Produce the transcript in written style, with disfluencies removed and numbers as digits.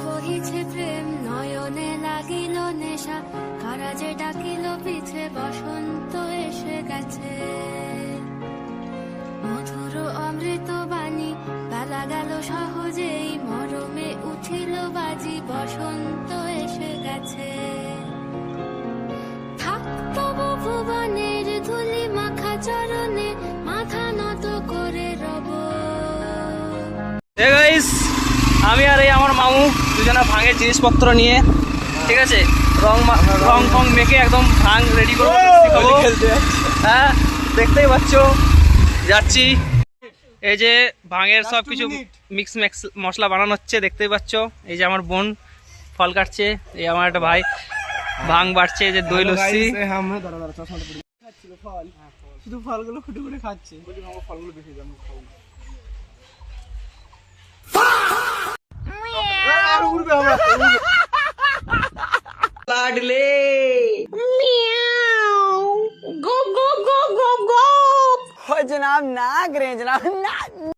বহিছে প্রেম নয়নে লাগিল নেশা, কারা যে ডাকিল পিছে বসন্ত এসে গেছে। মধুর অমৃত বাণী বেলা গেল সহজেই, মরমে উঠিল বাজি বসন্ত এসে গেছে। থাকতব ভুবনের ধুলি মাখা চরণে, মাথা নত করে রব। আমি আর এই আমার মামু দুজনা ভাঙের জিনিসপত্র নিয়ে, ঠিক আছে, রং ফং মেখে একদম ভাঙ রেডি করে খেলতে। হ্যাঁ দেখতেই পাচ্ছ যাচ্ছি। এই যে ভাঙের সব কিছু মিক্স মশলা বানানো হচ্ছে, দেখতেই পাচ্ছ। এই যে আমার বোন ফল কাটছে, এই আমার একটা ভাই ভাঙ বাড়ছে, যে দই লস্যি। শুধু ফলগুলো খুঁটে খুঁটে খাচ্ছে, ফলগুলো বেশি দাম খাবো। লাডলে गो गो गो गो गो हो जनाब नाग रे जनाब नाग।